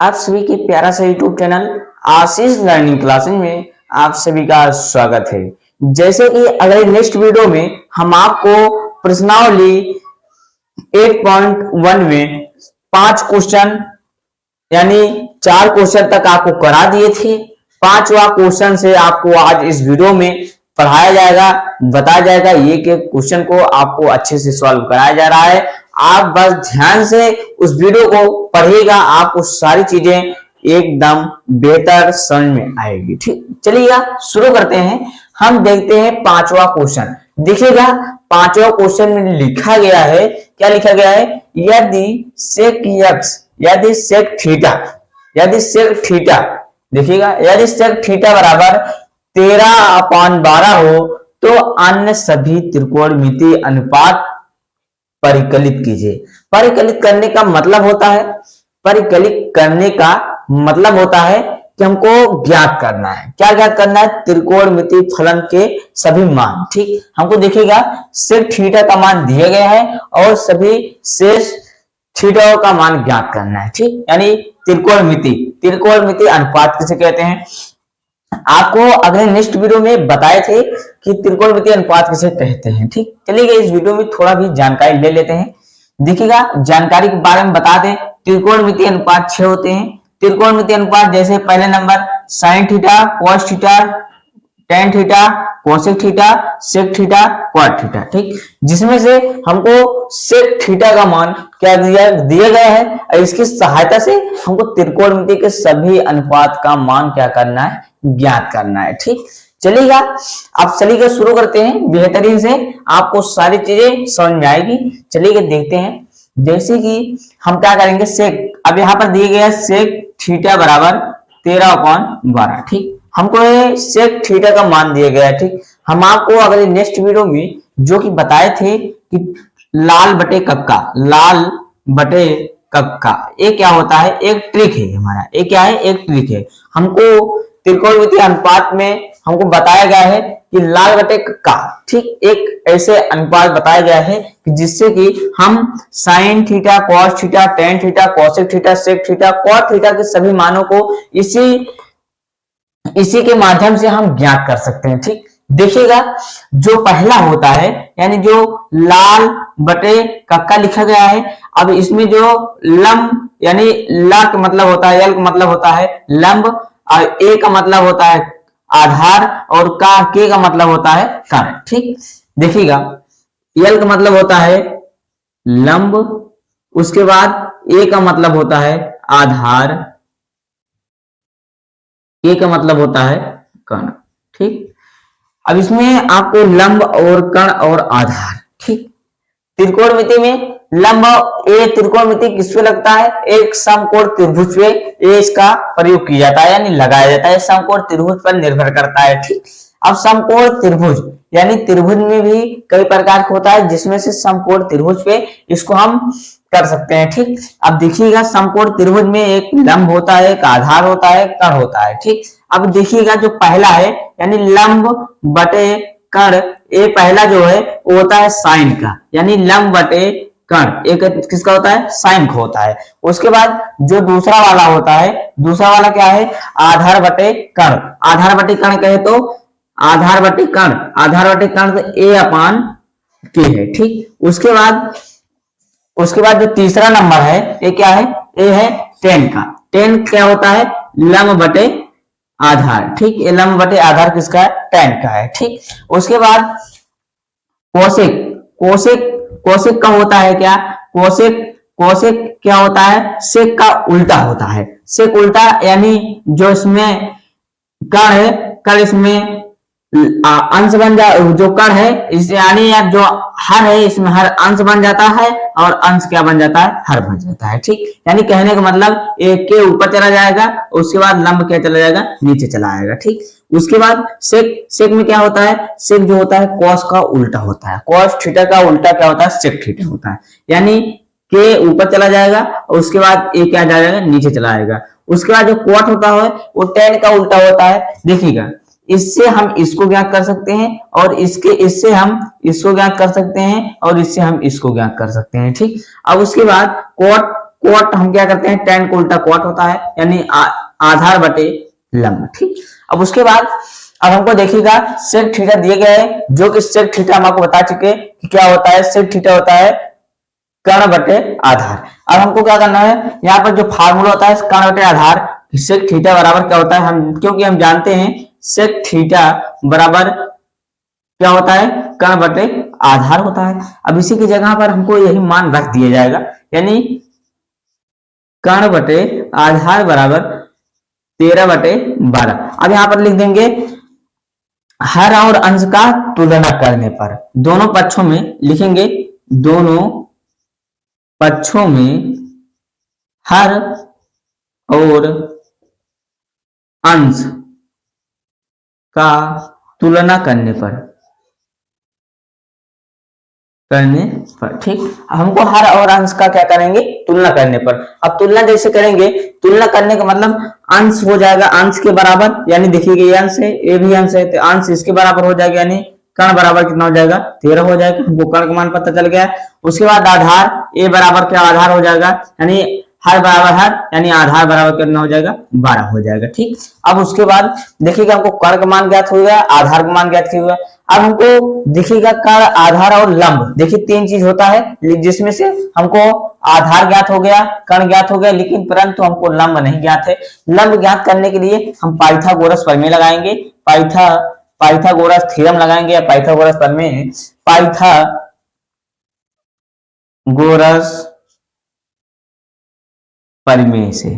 आप सभी के प्यारा सा यूट्यूब चैनल आशीष लर्निंग क्लासेस में आप सभी का स्वागत है। जैसे कि अगले नेक्स्ट वीडियो में हम आपको प्रश्नावली 8.1 में 5 क्वेश्चन यानी 4 क्वेश्चन तक आपको करा दिए थे। 5वां क्वेश्चन से आपको आज इस वीडियो में पढ़ाया जाएगा, बताया जाएगा। ये के क्वेश्चन को आपको अच्छे से सॉल्व कराया जा रहा है। आप बस ध्यान से उस वीडियो को पढ़िएगा, आपको सारी चीजें एकदम बेहतर समझ में आएगी। ठीक, चलिएगा शुरू करते हैं। हम देखते हैं 5वां क्वेश्चन। देखिएगा 5वां क्वेश्चन में लिखा गया है, क्या लिखा गया है? यदि सेक एक्स, यदि सेक थीटा, यदि सेक थीटा, देखिएगा यदि सेक थीटा बराबर 13/12 हो तो अन्य सभी त्रिकोणमितीय अनुपात परिकलित कीजिए। परिकलित करने का मतलब होता है, परिकलित करने का मतलब होता है कि हमको ज्ञात करना है। क्या ज्ञात करना है? त्रिकोणमितीय फलन के सभी मान। ठीक, हमको देखिएगा सेक थीटा का मान दिया गया है और सभी शेष थीटा का मान ज्ञात करना है। ठीक, यानी त्रिकोणमितीय अनुपात किसे कहते हैं? आपको अगले नेक्स्ट वीडियो में बताए थे कि त्रिकोणमितीय अनुपात किसे कहते हैं। ठीक, चलिए इस वीडियो में थोड़ा भी जानकारी ले लेते हैं। देखिएगा जानकारी के बारे में बता दें। त्रिकोणमितीय अनुपात 6 होते हैं। त्रिकोणमितीय अनुपात जैसे पहले number sine theta, cos theta, tan theta, cosec theta, sec theta, cot theta. ठीक, जिसमें से हमको सेक थीटा का मान क्या दिया गया है और इसकी सहायता से हमको त्रिकोणमितीय के सभी अनुपात का मान क्या करना है? ज्ञात करना है। ठीक, चलिएगा अब चलिएगा शुरू करते हैं। बेहतरीन से आपको सारी चीजें समझ में आएगी। चलिएगा देखते हैं। जैसे कि हम क्या करेंगे, सेक, अब यहाँ पर दिए गया सेक थीटा बराबर 13/12। ठीक, हमको सेक थीटा का मान दिया गया है। ठीक, हम आपको अगले नेक्स्ट वीडियो में जो कि बताए थे कि लाल बटे कक्का, लाल बटे कक्का, ये क्या होता है? एक ट्रिक है हमारा। ये क्या है? एक ट्रिक है। हमको त्रिकोणमितीय अनुपात में हमको बताया गया है कि लाल बटे कक्का, ठीक, एक ऐसे अनुपात बताया गया है कि जिससे कि हम sine theta, cos theta, tan theta, cosec theta, sec theta, cot theta के सभी मानों को इसी के माध्यम से हम ज्ञात कर सकते हैं। ठीक, देखिएगा जो पहला होता है यानी जो लाल बटे कक्का लिखा गया है, अब इसमें जो लंब यानी ला का मतलब होता है, यल का मतलब होता है लंब, और ए का मतलब होता है आधार, और के का मतलब होता है कण। ठीक, देखिएगा यल का मतलब होता है लंब, उसके बाद ए का मतलब होता है आधार, के का मतलब होता है कण। ठीक, अब इसमें आपको लंब और कण और आधार। ठीक, त्रिकोणमिति में लंब ए त्रिकोणमिति किस पे लगता है? एक समकोण त्रिभुज पे ए इसका प्रयोग किया जाता है यानी लगाया जाता है। समकोण त्रिभुज पर निर्भर करता है। ठीक, अब समकोण त्रिभुज यानी त्रिभुज में भी कई प्रकार का होता है, जिसमें से समकोण त्रिभुज पे इसको हम कर सकते हैं। ठीक, अब देखिएगा समकोण त्रिभुज में एक लंब होता है, एक आधार होता है, कण होता है। ठीक, अब देखिएगा जो पहला है यानी लंब बटे कण, ये पहला जो है वो होता है साइन का, यानी लंब बटे कण एक किसका होता है? साइन का होता है। उसके बाद जो दूसरा वाला होता है, दूसरा वाला क्या है? आधार बटे कण। आधार बटे कण कहे तो आधार बटे कण, आधार बटे कण तो ए अपान के है। ठीक, उसके बाद जो तीसरा नंबर है ये क्या है? ये है टेन का। टेन क्या होता है? लंब बटे आधार। ठीक, ये लंब बटे आधार किसका है? टेन का है। ठीक, उसके बाद कोसेक, कोसेक कोसेक का होता है क्या? कोसेक, कोसेक क्या होता है? सेक का उल्टा होता है। सेक उल्टा यानी जो इसमें कण है, कण इसमें अंश बन जा, जो कण है इस यानी या जो हर है इसमें हर अंश बन जाता है और अंश क्या बन जाता है? हर बन जाता है। ठीक, यानी कहने का मतलब एक के ऊपर चला जाएगा, उसके बाद लंब क्या चला जाएगा? नीचे चला आएगा। ठीक, उसके बाद सेक, सेक में क्या होता है? सेक जो होता है कॉस का उल्टा होता है। कॉस थीटा का उल्टा क्या होता है? सेक थीटा होता है। यानी के ऊपर चला जाएगा और उसके बाद ए क्या जाएगा? नीचे चला आएगा। उसके बाद जो क्वाट होता है वो टेन का उल्टा होता है। देखिएगा इससे हम इसको ज्ञात कर सकते हैं और इससे हम इसको ज्ञात कर सकते हैं और इससे हम इसको ज्ञात कर सकते हैं। ठीक, अब उसके बाद क्वाट हम क्या करते हैं, tan को उल्टा क्वाट होता है, यानी आधार बटे लंब। ठीक, अब उसके बाद अब हमको देखिएगा सेक थीटा दिए गए हैं, जो कि सेक थीटा हम आपको बता चुके कि क्या होता है, सेक थीटा होता है कर्ण बटे आधार। अब हमको क्या करना है, यहाँ पर जो फार्मूला होता है कर्ण बटे आधार, सेक थीटा बराबर क्या होता है, हम क्योंकि हम जानते हैं सेक थीटा बराबर क्या होता है, कर्ण बटे आधार होता है। अब इसी की जगह पर हमको यही मान रख दिया जाएगा, यानी कर्ण बटे आधार बराबर 13/12। अब यहां पर लिख देंगे हर और अंश का तुलना करने पर, दोनों पक्षों में लिखेंगे, दोनों पक्षों में हर और अंश का तुलना करने पर, ठीक। हमको हर और अंश का क्या करेंगे, तुलना करने पर। अब तुलना जैसे करेंगे, तुलना करने का मतलब अंश हो जाएगा अंश के बराबर, यानी देखिए ये अंश है, ये भी अंश है, तो अंश इसके बराबर हो जाएगा, यानी कर्ण बराबर कितना हो जाएगा, 13 हो जाएगा। हमको कर्ण का मान पता चल गया। उसके बाद आधार, ए बराबर क्या आधार हो जाएगा, यानी हर बराबर हर, यानी आधार बराबर कितना हो जाएगा, 12 हो जाएगा। ठीक, अब उसके बाद देखिएगा हमको कर्ण का मान ज्ञात हो गया, आधार का मान ज्ञात हुआ। अब हमको देखिएगा कर्ण, आधार और लंब, देखिए 3 चीज होता है, जिसमें से हमको आधार ज्ञात हो गया, कर्ण ज्ञात हो गया, लेकिन परंतु हमको लंब नहीं ज्ञात है। लंब ज्ञात करने के लिए हम पाइथागोरस प्रमेय लगाएंगे, पाइथागोरस थ्योरम लगाएंगे, या पाइथागोरस प्रमेय, पाइथागोरस प्रमेय से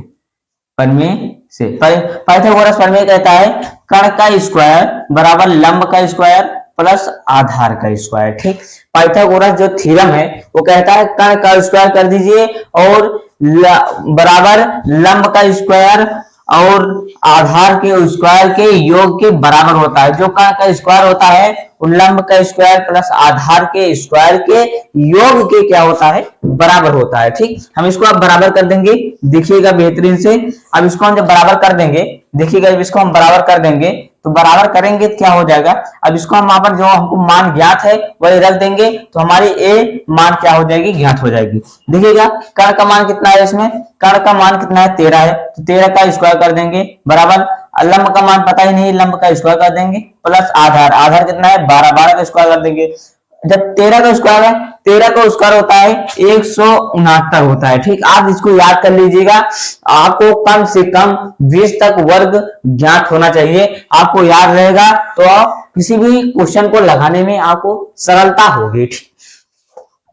पाइथागोरस प्रमेय कहता है कर्ण का स्क्वायर बराबर लंब का स्क्वायर प्लस आधार का स्क्वायर। ठीक, पाइथागोरस जो थ्योरम है वो कहता है कर्ण का स्क्वायर कर दीजिए और बराबर लंब का स्क्वायर और आधार के स्क्वायर के योग के बराबर होता है। जो कर्ण का स्क्वायर होता है लंब का स्क्वायर प्लस आधार के स्क्वायर के योग के क्या होता है, बराबर होता है। ठीक, हम इसको अब बराबर कर देंगे, देखिएगा बेहतरीन से। अब इसको हम जब बराबर कर देंगे, देखिएगा जब इसको हम बराबर कर देंगे तो बराबर करेंगे तो क्या हो जाएगा, अब इसको हम वहां पर जो हमको मान ज्ञात है वही रख देंगे, तो हमारी ए मान क्या हो जाएगी, ज्ञात हो जाएगी। देखिएगा कर्ण का मान कितना है, इसमें कर्ण का मान कितना है, 13 है, तो 13 का स्क्वायर कर देंगे बराबर, लंब का मान पता ही नहीं, लंब का स्क्वायर कर देंगे प्लस आधार, आधार कितना है 12, 12 का स्क्वायर कर देंगे। जब 13 का स्क्वायर है, 13 का स्क्वायर होता है 169 होता है। ठीक, आप इसको याद कर लीजिएगा, आपको कम से कम 20 तक वर्ग ज्ञात होना चाहिए, आपको याद रहेगा तो किसी भी क्वेश्चन को लगाने में आपको सरलता होगी। ठीक,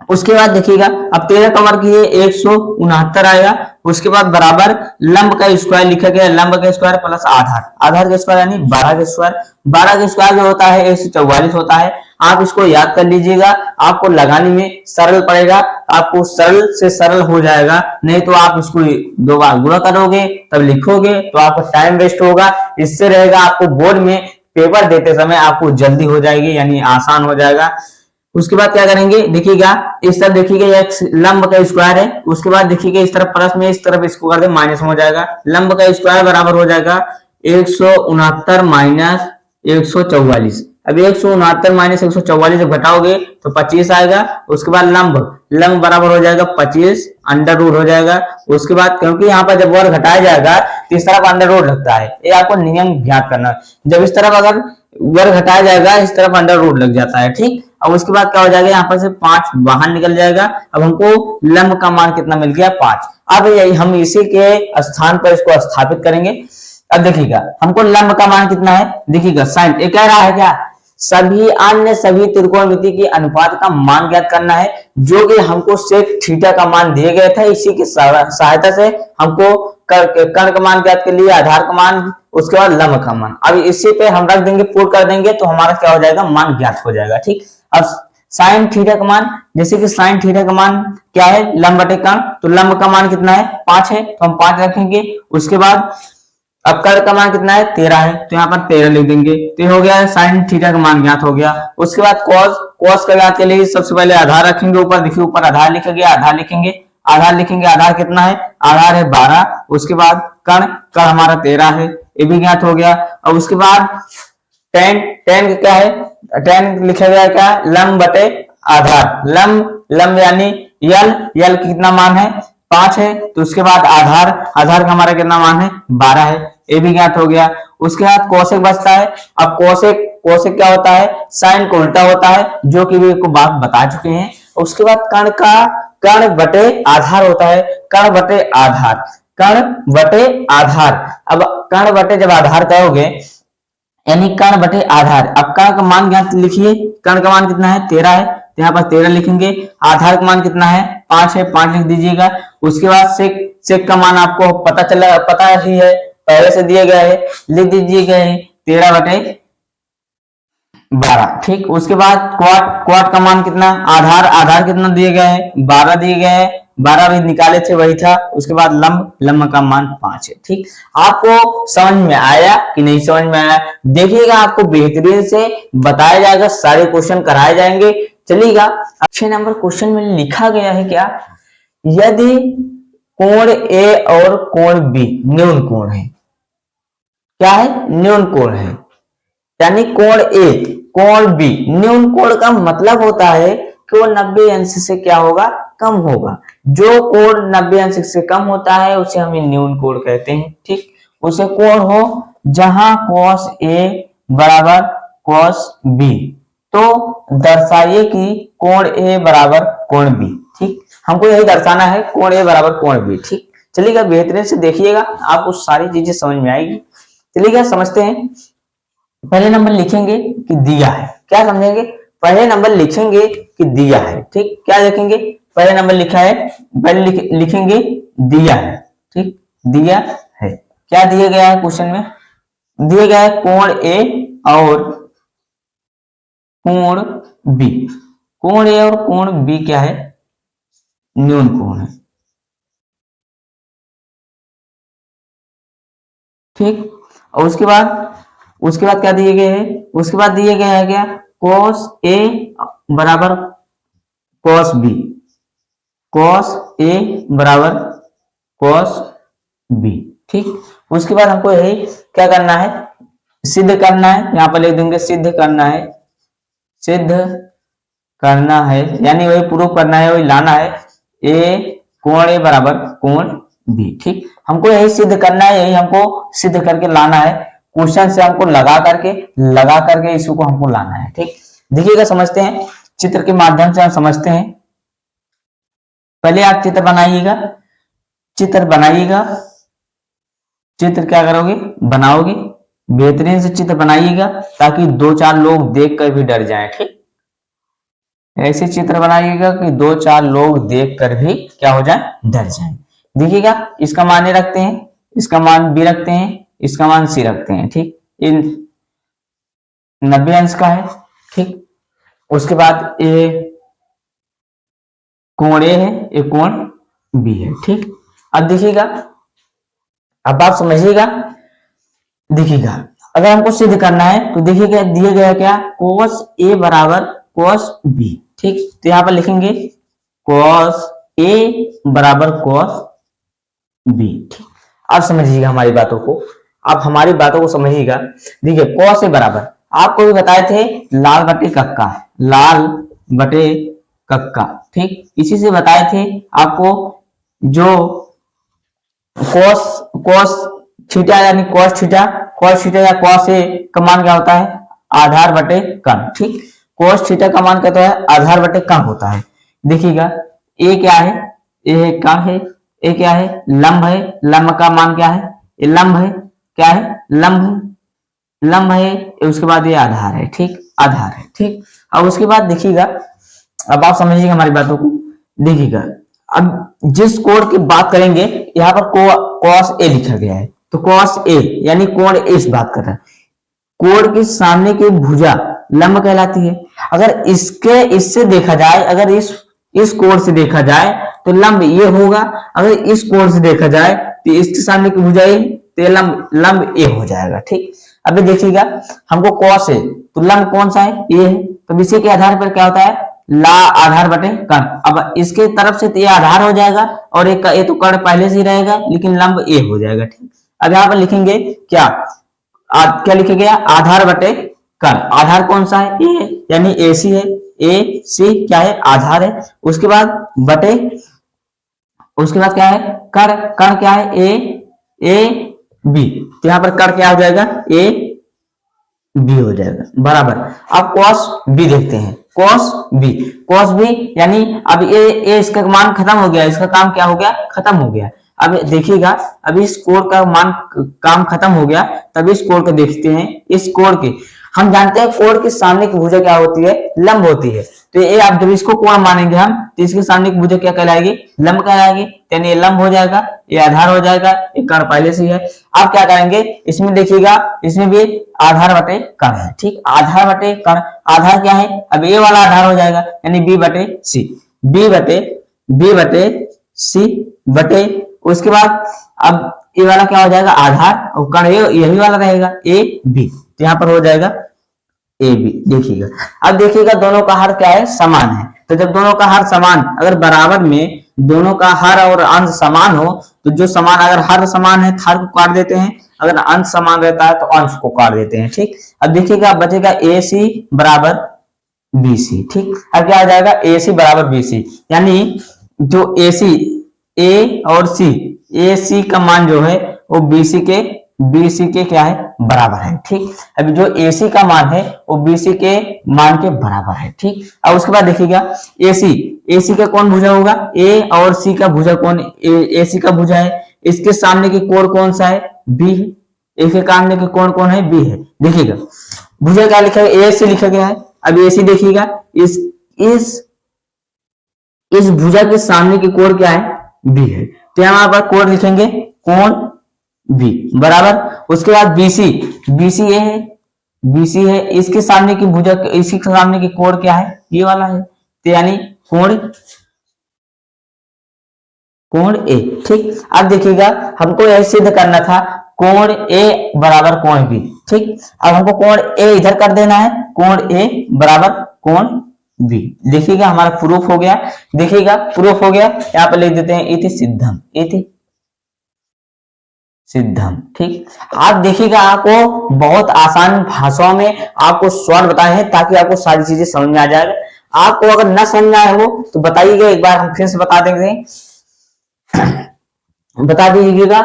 उसके बाद देखिएगा अब 13 का वर्ग ये 169 आएगा। उसके बाद बराबर लंब का स्क्वायर लिखा गया, लंब का स्क्वायर प्लस आधार, आधार का स्क्वायर यानी 12 का स्क्वायर, 12 का स्क्वायर जो होता है 144 होता है। आप इसको याद कर लीजिएगा, आपको लगाने में सरल पड़ेगा, आपको सरल से सरल हो जाएगा, नहीं तो आप इसको 2 बार गुणा करोगे तब लिखोगे तो आपका टाइम वेस्ट होगा। इससे रहेगा आपको बोर्ड में पेपर देते समय आपको जल्दी हो जाएगी, यानी आसान हो जाएगा। उसके बाद क्या करेंगे, देखिएगा इस तरफ देखिएगा एक लंब का स्क्वायर है, उसके बाद देखिएगा इस तरफ प्लस में, इस तरफ इसको कर दे माइनस में हो जाएगा, लंब का स्क्वायर बराबर हो जाएगा 169 माइनस 144। अब 169 माइनस 144 जब घटाओगे तो 25 आएगा। उसके बाद लंब बराबर हो जाएगा 25 अंडर रूट हो जाएगा। उसके बाद क्योंकि यहाँ पर जब वर्ग घटाया जाएगा तो इस तरफ अंडर रूट लगता है, ये आपको नियम ज्ञात करना है। जब इस तरफ अगर वर्ग घटाया जाएगा इस तरफ अंडर रूट लग जाता है। ठीक, अब उसके बाद क्या हो जाएगा, यहाँ पर से 5 बाहर निकल जाएगा। अब हमको लंब का मान कितना मिल गया, 5। अब हम इसी के स्थान पर इसको स्थापित करेंगे। अब देखिएगा हमको लंब का मान कितना है, देखिएगा साइन, ये कह रहा है क्या, सभी अन्य सभी त्रिकोणमिति के अनुपात का मान ज्ञात करना है, जो कि हमको सेक थीटा का मान दिए गए थे। इसी की सहायता से हमको कर्ण का मान ज्ञात कर लिया, आधार का मान, उसके बाद लंब का मान। अब इसी पे हम रख देंगे, पूर्ण कर देंगे तो हमारा क्या हो जाएगा, मान ज्ञात हो जाएगा। ठीक, अब साइन थीटा का मान, जैसे कि साइन थीटा का मान क्या है, लंब बटे कर्ण, तो लंब का मान कितना है, 5 है, तो हम 5 रखेंगे। उसके बाद अब कर्ण का मान कितना है, 13 है, तो यहाँ पर 13 लिख देंगे, तो हो गया साइन थीटा का मान ज्ञात हो गया। उसके बाद कॉस का ज्ञात के लिए सबसे पहले आधार रखेंगे, ऊपर देखिए ऊपर आधार लिखा गया, आधार लिखेंगे, आधार कितना है, आधार है 12। उसके बाद कर्ण हमारा 13 है, ये भी ज्ञात हो गया। और उसके बाद टेन क्या है, टेन लिखा गया क्या, लंब बटे आधार, लंब यानी यल कितना मान है 5 है, तो उसके बाद आधार, आधार का हमारा कितना मान है 12 है, ये भी ज्ञात हो गया। उसके बाद कोसेक बचता है। अब कोसेक, कोसेक क्या होता है, साइन को उल्टा होता है, जो कि भी को बात बता चुके हैं। उसके बाद कर्ण का, कर्ण बटे आधार होता है, कर्ण बटे आधार, कर्ण बटे आधार। अब कर्ण बटे जब आधार कहोगे यानी कर्ण बटे आधार। अब कर्ण का मान ज्ञात लिखिए, कर्ण का मान कितना है 13 है, तो यहाँ पर 13 लिखेंगे। आधार का मान कितना है 5 है, 5 लिख दीजिएगा। उसके बाद सेक, सेक का मान आपको पता चला, पता ही है, पहले से दिया गया है, लिख दीजिएगा 13 बटे 12। ठीक, उसके बाद क्वाट, क्वाट का मान कितना, आधार, आधार कितना दिए गए है 12 दिए गए हैं, 12 भी निकाले थे वही था। उसके बाद लंब, लंब का मान 5 है। ठीक, आपको समझ में आया कि नहीं समझ में आया, देखिएगा आपको बेहतरीन से बताया जाएगा, सारे क्वेश्चन कराए जाएंगे। चलिएगा 6 नंबर क्वेश्चन में लिखा गया है क्या, यदि कोण ए और कोण बी न्यून कोण है, क्या है न्यून कोण है, यानी कोण ए कोण बी न्यून कोण का मतलब होता है कि वो 90 अंश से क्या होगा, कम होगा। जो कोण 90 अंश से कम होता है उसे हम न्यून कोण कहते हैं। ठीक, उसे कोण हो जहां cos A बराबर cos B, तो दर्शाइए कि कोण A बराबर कोण B। ठीक, हमको यही दर्शाना है, कोण A बराबर कोण B। ठीक, चलिएगा बेहतरीन से देखिएगा, आपको सारी चीजें समझ में आएगी। चलिएगा समझते हैं। पहले नंबर लिखेंगे कि दिया है, क्या समझेंगे, पहले नंबर लिखेंगे कि दिया है। ठीक, क्या लिखेंगे, पहले नंबर लिखा है, पहले लिखेंगे दिया है। ठीक, दिया है, क्या दिया गया है क्वेश्चन में, दिया गया है कोण ए और कोण बी। कोण ए और कोण बी क्या है, न्यून कोण है। ठीक, और उसके बाद क्या दिए गए हैं, उसके बाद दिए गए है क्या, cos A बराबर cos B, cos A बराबर cos B। ठीक, उसके बाद हमको यही क्या करना है, सिद्ध करना है, यहाँ पर लिख देंगे सिद्ध करना है, सिद्ध करना है, यानी वही प्रूव करना है, वही लाना है, कोण A बराबर कोण B। ठीक, हमको यही सिद्ध करना है, यही हमको सिद्ध करके लाना है, क्वेश्चन से हमको लगा करके इसको हमको लाना है। ठीक, देखिएगा समझते हैं, चित्र के माध्यम से हम समझते हैं। पहले आप चित्र बनाइएगा, चित्र बनाइएगा, चित्र क्या करोगे, बनाओगे, बेहतरीन से चित्र बनाइएगा ताकि 2-4 लोग देख कर भी डर जाएं। ठीक, ऐसे चित्र बनाइएगा कि 2-4 लोग देख कर भी क्या हो जाए, डर जाएं। देखिएगा इसका मान रखते हैं, इसका मान बी रखते हैं, इसका मान सी रखते हैं। ठीक, इन 90 अंश का है। ठीक, उसके बाद ये कोण ए है, ये कोण बी है। ठीक, अब देखिएगा, अब आप समझिएगा, देखिएगा अगर हमको सिद्ध करना है तो देखिएगा दिया गया क्या, cos A बराबर cos B। ठीक, तो यहां पर लिखेंगे cos A बराबर cos B। ठीक, अब समझिएगा हमारी बातों को, आप हमारी बातों को समझिएगा। देखिए cos A बराबर, आपको भी बताए थे लाल बटे कक्का, लाल बटे कक्का। ठीक, इसी से बताए थे आपको, जो cos थीटा यानी cos थीटा या cos A का मान क्या होता है, आधार बटे कर्ण। ठीक, cos थीटा का मान क्या है, आधार बटे कर्ण होता है। देखिएगा A क्या है, A कर्ण है, A क्या है, लंब है, लंब का मान क्या है, ये लंब है, क्या है लंब है, उसके बाद ये आधार है। ठीक, आधार है। ठीक, अब उसके बाद देखिएगा, अब आप समझिएगा हमारी बातों को। देखिएगा अब जिस कोण की बात करेंगे, यहाँ पर cos A लिखा गया है, तो cos A यानी कोण A इस बात कर रहा है, कोण के सामने की भुजा लंब कहलाती है। अगर इससे देखा जाए, अगर इस कोण से देखा जाए तो लंब ये होगा, अगर इस कोण से देखा जाए तो इसके सामने की भुजा ये, तो ये लंब ए हो जाएगा। ठीक, अभी देखिएगा हमको cos है तो लंब कौन सा है, ये है, तो इसी के आधार पर क्या होता है, आधार बटे कर्ण। अब इसके तरफ से तो ये आधार हो जाएगा और एक ये तो कर्ण पहले से ही रहेगा, लेकिन लंब ए हो जाएगा। ठीक, अब यहाँ पर लिखेंगे क्या, क्या लिखे गया, आधार बटे कर्ण। आधार कौन सा है, ए है, यानी ए सी है, ए सी क्या है, आधार है। उसके बाद बटे उसके बाद क्या है, कर, कर क्या है, ए बी, तो यहाँ पर कर क्या हो जाएगा, ए बी हो जाएगा बराबर। अब कॉस बी देखते हैं, कॉस बी, कॉस बी यानी अब ये इसका मान खत्म हो गया, इसका काम क्या हो गया, खत्म हो गया। अब देखिएगा, अभी इस कोण का मान काम खत्म हो गया, तभी इस कोण को देखते हैं। इस कोण के हम जानते हैं कोण के सामने की भुजा क्या होती है, लंब होती है। तो ये आप जब इसको कोण मानेंगे हम, तो इसके सामने की भुजा क्या कहलाएगी, लंब कहलाएगी, यानी ये लंब हो जाएगा, ये आधार हो जाएगा, ये कर्ण पहले से ही है। आप क्या करेंगे, इसमें देखिएगा, इसमें भी आधार बटे कर्ण है, ठीक, आधार बटे कर्ण, आधार क्या है, अब ये वाला आधार हो जाएगा, यानी बी बटे सी, बी बटे सी बटे, उसके बाद अब ये वाला क्या हो जाएगा, आधार, और कर्ण यही वाला रहेगा, ए बी, तो यहाँ पर हो जाएगा ए बी। देखिएगा, अब देखिएगा दोनों का हर क्या है, समान है। तो जब दोनों का हर समान, अगर बराबर में दोनों का हर और अंश समान हो, तो जो समान, अगर हर समान है हर को काट देते हैं, अगर अंश समान रहता है तो अंश को काट देते हैं, ठीक। अब देखिएगा बचेगा ए सी बराबर बी सी, ठीक। अब क्या आ जाएगा, ए सी बराबर बी सी, यानी जो ए सी, ए और सी, ए सी का मान जो है वो बी सी के क्या है, बराबर है, ठीक। अभी जो ए सी का मान है वो बी सी के मान के बराबर है, ठीक। अब उसके बाद देखिएगा ए सी का कौन भुजा होगा, ए और सी का भुजा कौन, ए सी का भुजा है, इसके सामने की कोण कौन सा है, बी है, इसके सामने की कोण कौन है, बी है। देखिएगा भुजा क्या लिखा है, ए सी लिखा गया है। अब ए सी देखिएगा, इस भुजा के सामने की कोण क्या है, बी है, तो यहाँ पर कोण लिखेंगे, कोण बी बराबर। उसके बाद बीसी, बीसी ये है, बीसी है, इसके सामने की भुजा, इसके सामने की कोण क्या है, ये वाला है, तो यानी कोण ए, ठीक। अब देखिएगा हमको यह सिद्ध करना था, कोण ए बराबर कोण बी, ठीक। अब हमको कोण ए इधर कर देना है, कोण ए बराबर कोण बी। देखिएगा हमारा प्रूफ हो गया, देखिएगा प्रूफ हो गया, यहाँ पर लिख देते हैं इति सिद्धम, इति सिद्धम, ठीक। आप देखिएगा, आपको बहुत आसान भाषाओं में आपको सवाल बताए हैं ताकि आपको सारी चीजें समझ में आ जाए। आपको अगर न समझ में आए हो तो बताइएगा, एक बार हम फिर से बता देंगे, बता दीजिएगा।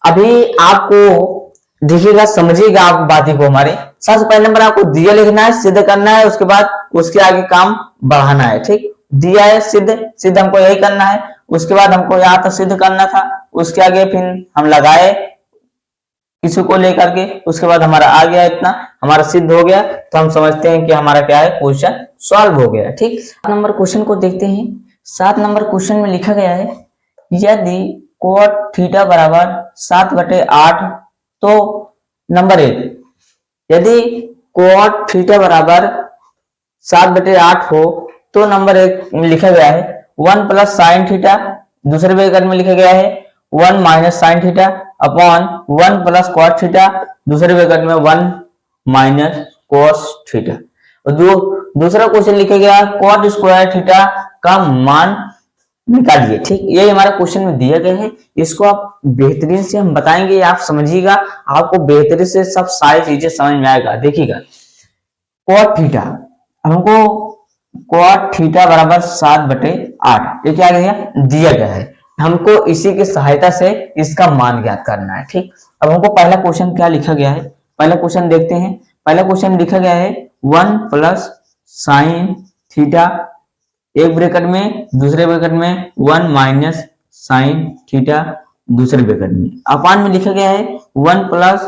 अभी आपको देखिएगा, समझिएगा आप बातें को हमारे। सबसे पहले नंबर आपको दिया लिखना है, सिद्ध करना है, उसके बाद उसके आगे काम बढ़ाना है, ठीक। दिया है सिद्ध हमको यही करना है, उसके बाद हमको यहाँ तक सिद्ध करना था, उसके आगे फिर हम लगाए किसी को लेकर के, उसके बाद हमारा आ गया, इतना हमारा सिद्ध हो गया, तो हम समझते हैं कि हमारा क्या है, क्वेश्चन सॉल्व हो गया, ठीक। 7 नंबर क्वेश्चन को देखते हैं। 7 नंबर क्वेश्चन में लिखा गया है, यदि कोट थीटा बराबर 7/8, तो नंबर 1, यदि कोट थीटा बराबर 7/8 हो तो नंबर 1 में लिखा गया है 1 प्लस साइन थीटा, दूसरे ब्रैकेट में लिखा गया है 1 minus sine theta upon 1 plus cos theta, दूसरे ब्रैकेट में 1 माइनस कॉस थीटा। और दूसरा क्वेश्चन लिखा गया कॉट स्क्वायर थीटा का मान निकालिए, ठीक। ये हमारा क्वेश्चन में दिया गया है, इसको आप बेहतरीन से हम बताएंगे, आप समझिएगा, आपको बेहतरीन से सब सारी चीजें समझ में आएगा। देखिएगा कॉट थीटा, हमको कॉट थीटा बराबर 7/8, ये क्या दिया गया है, हमको इसी की सहायता से इसका मान ज्ञात करना है, ठीक। अब हमको पहला क्वेश्चन क्या लिखा गया है, पहला क्वेश्चन देखते हैं। पहला क्वेश्चन लिखा गया है 1 प्लस साइन थीटा, एक ब्रैकेट में, दूसरे ब्रैकेट में 1 माइनस साइन थीटा, दूसरे ब्रैकेट में अपान में लिखा गया है 1 प्लस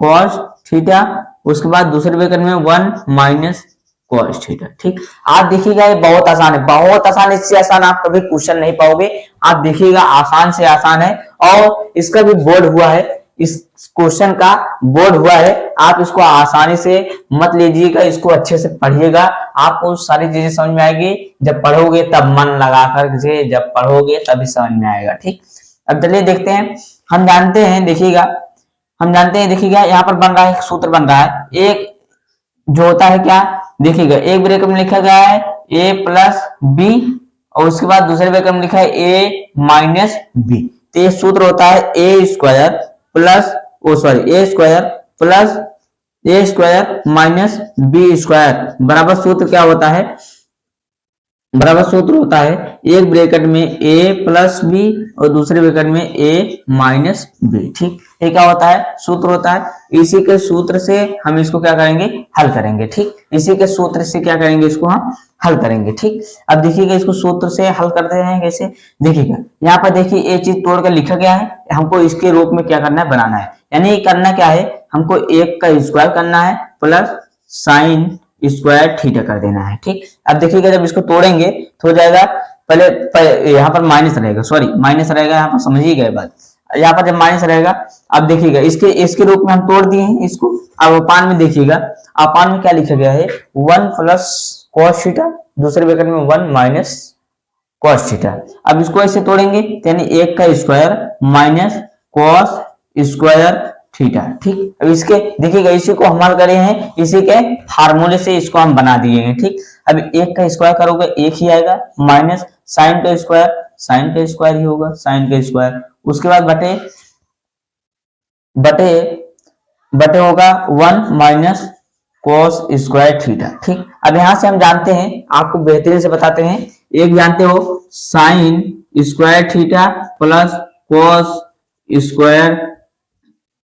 कॉस थीटा, उसके बाद दूसरे ब्रैकेट में 1 माइनस कॉस थीटा, ठीक। आप देखिएगा ये बहुत आसान है, बहुत आसान, इससे आसान आप कभी क्वेश्चन नहीं पाओगे। आप देखिएगा आसान से आसान है, और इसका भी बोर्ड हुआ है, इस क्वेश्चन का बोर्ड हुआ है। आप इसको आसानी से मत लीजिएगा, इसको अच्छे से पढ़िएगा, आपको सारी चीजें समझ में आएगी। जब पढ़ोगे तब मन लगा कर, जब पढ़ोगे तभी समझ में आएगा, ठीक। अब चलिए देखते हैं, हम जानते हैं, देखिएगा हम जानते हैं, देखिएगा यहाँ पर बन रहा है, सूत्र बन रहा है, एक जो होता है क्या, देखिएगा एक ब्रैकेट में लिखा गया है a प्लस बी, और उसके बाद दूसरे ब्रैकेट में लिखा है a माइनस बी, तो ये सूत्र होता है a square plus a square minus b square बराबर सूत्र क्या होता है, बराबर सूत्र होता है एक ब्रैकेट में a प्लस बी और दूसरे ब्रैकेट में a माइनस बी। ठीक, ये क्या होता है, सूत्र होता है। इसी के सूत्र से हम इसको क्या करेंगे, हल करेंगे। ठीक, इसी के सूत्र से क्या करेंगे, इसको हम हल करेंगे। ठीक, अब देखिएगा इसको सूत्र से हल करते हैं कैसे, देखिएगा यहाँ पर देखिए ये चीज तोड़कर लिखा गया है, हमको इसके रूप में क्या करना है, बनाना है। यानी करना क्या है, हमको एक का स्क्वायर करना है प्लस साइन स्क्वायर थीटा कर देना है। ठीक, अब देखिएगा जब इसको तोड़ेंगे तो हो जाएगा, पहले यहाँ पर माइनस रहेगा, सॉरी माइनस रहेगा, यहाँ पर समझिए गए बात। यहाँ पर जब माइनस रहेगा, अब देखिएगा इसके रूप में हम तोड़ दिए हैं इसको। अब अपान में देखिएगा, अपान में क्या लिखा गया है, 1 प्लस कॉस थीटा, दूसरे ब्रैकेट में 1 माइनस कॉस थीटा। अब इसको ऐसे तोड़ेंगे यानी एक का square minus cos square theta. ठीक, अब इसके देखिएगा इसी को हम हल करे हैं, इसी के फार्मूले से इसको हम बना दिए हैं। ठीक, अब एक का स्क्वायर करोगे एक ही आएगा, माइनस साइन का स्क्वायर ही होगा, साइन का स्क्वायर, उसके बाद बटे बटे बटे होगा 1 माइनस कॉस स्क्वायर थीटा। ठीक, अब यहां से हम जानते हैं, आपको बेहतरीन से बताते हैं, एक जानते हो sine square theta plus cos square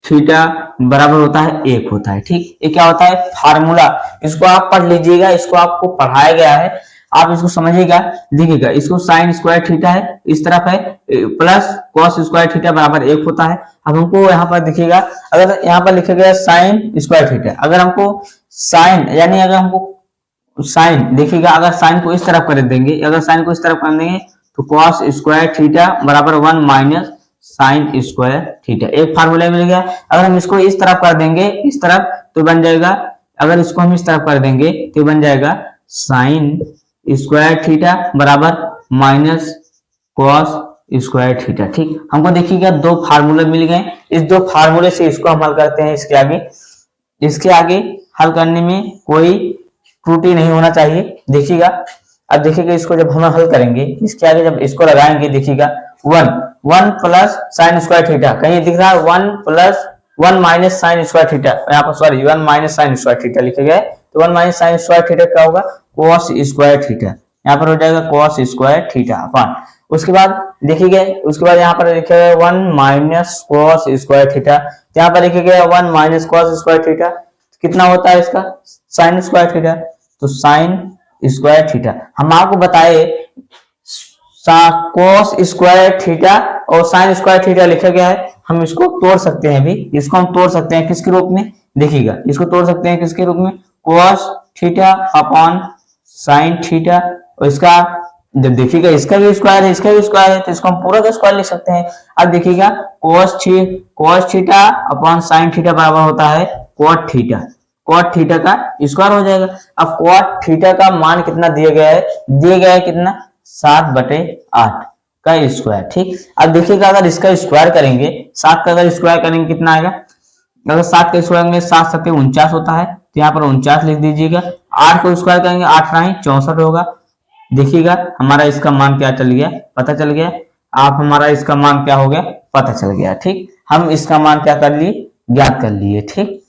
theta बराबर होता है 1 होता है। ठीक, ये क्या होता है, फार्मूला, इसको आप पढ़ लीजिएगा, इसको आपको पढ़ाया गया है, आप इसको समझिएगा। देखिएगा इसको साइन स्क्वायर थीटा है, इस तरफ है प्लस कॉस स्क्वायर थीटा बराबर 1 होता है। अब हमको यहाँ पर देखिएगा, अगर यहाँ पर लिखा गया साइन स्क्वायर थीटा, अगर हमको साइन यानी अगर हमको साइन देखिएगा, अगर साइन को इस तरफ कर देंगे, अगर साइन को इस तरफ कर देंगे तो कॉस स्क्वायर थीटा बराबर 1 माइनस साइन स्क्वायर थीटा, एक फार्मूला मिल गया। अगर हम इसको इस तरफ कर देंगे, इस तरफ, तो बन जाएगा, अगर इसको हम इस तरफ कर देंगे तो बन जाएगा साइन स्क्वायर थीटा बराबर माइनस कॉस स्क्वायर थीटा। ठीक, हमको देखिएगा दो फार्मूले मिल गए, इस दो फार्मूले से इसको हम हल करते हैं। इसके आगे हल करने में कोई त्रुटि नहीं होना चाहिए। देखिएगा, अब देखिएगा इसको जब हम हल करेंगे, इसके आगे जब इसको लगाएंगे, देखिएगा 1 प्लस साइन स्क्वायर थीटा, कहीं दिख रहा है 1 plus 1 minus sine square theta, यहाँ पर sorry 1 minus sine square theta लिखा गया है, तो 1 माइनस साइन स्क्वायर थीटा क्या होगा, कॉस स्क्वायर थीटा, यहाँ पर हो जाएगा कॉस स्क्वायर थीटा अपान, उसके बाद देखिएगा, उसके बाद यहाँ पर लिखा गया 1 माइनस कॉस स्क्वायर थीटा, यहाँ पर लिखा गया 1 माइनस कॉस स्क्वायर थीटा, कितना होता है इसका साइन स्क्वायर थीटा, तो साइन स्क्वायर थीटा। हम आपको बताए कॉस स्क्वायर थीटा और साइन स्क्वायर थीटा लिखा गया है, हम इसको तोड़ सकते हैं। अभी इसको हम तोड़ सकते हैं किसके रूप में, देखिएगा इसको तोड़ सकते हैं किसके रूप में, cos theta upon sine theta, और इसका जब देखिएगा इसका भी स्क्वायर है, इसका भी स्क्वायर है, तो इसको हम पूरा का स्क्वायर लिख सकते हैं। अब देखिएगा cos theta upon sine theta बराबर होता है कॉट थीटा, कॉट थीटा का स्क्वायर हो जाएगा। अब कॉट थीटा का मान कितना दिया गया है, दिया गया है कितना 7/8 का स्क्वायर। ठीक, अब देखिएगा अगर इसका स्क्वायर करेंगे, 7 का अगर स्क्वायर करेंगे कितना आएगा, अगर 7 का स्क्वायर करेंगे 7 7 49 होता है, तो यहाँ पर 49 लिख दीजिएगा। 8 को स्क्वायर करेंगे 8 9 64 होगा। देखिएगा हमारा इसका मान क्या चल गया, पता चल गया, आप हमारा इसका मान क्या हो गया, पता चल गया। ठीक, हम इसका मान क्या कर लिए, ज्ञात कर लिए। ठीक,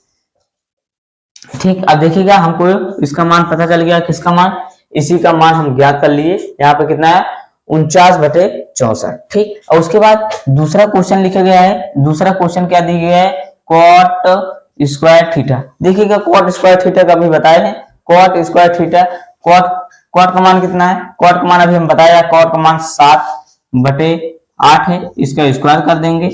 अब देखिएगा हमको इसका मान पता चल गया, किसका मान, इसी का मान हम ज्ञात कर लिए। यहाँ पे कितना है 49/64। ठीक, और उसके बाद दूसरा क्वेश्चन लिखा गया है, दूसरा क्वेश्चन क्या दिया गया है, कॉट स्क्वायर थीटा। देखिएगा कॉट स्क्वायर थीटा का भी बताए हैं, कॉट स्क्वायर थीटा, कॉट का मान कितना है, कॉट का मान अभी हम बताया, कॉट का मान 7/8 है, इसका स्क्वायर कर देंगे।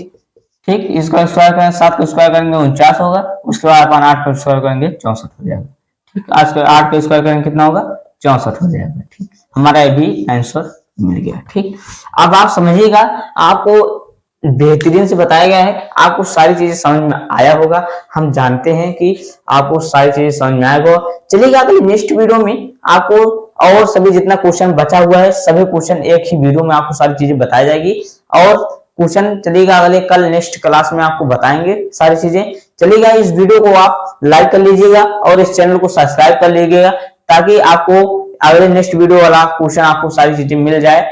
ठीक, इसका स्क्वायर करेंगे, 7 का स्क्वायर करेंगे 49 होगा, उसके बाद अपन 8 का स्क्वायर करेंगे 64 हो जाएगा। ठीक, आज का 8 का स्क्वायर करेंगे कितना होगा 64 हो जाएगा। ठीक, हमारा ये भी आंसर मिल गया। ठीक, अब आप समझिएगा, आपको बेहतरीन से बताया गया है, आपको सारी चीजें समझ में आया होगा, हम जानते हैं कि आपको सारी चीजें समझ में आएगा। चलिएगा अगले नेक्स्ट वीडियो में आपको और सभी जितना क्वेश्चन बचा हुआ है, सभी क्वेश्चन एक ही वीडियो में आपको सारी चीजें बताई जाएगी, और क्वेश्चन चलिएगा अगले कल नेक्स्ट क्लास में आपको बताएंगे सारी चीजें। चलिएगा इस वीडियो को आप लाइक कर लीजिएगा और इस चैनल को सब्सक्राइब कर लीजिएगा, ताकि आपको अगले नेक्स्ट वीडियो वाला क्वेश्चन आपको सारी चीजें मिल जाए।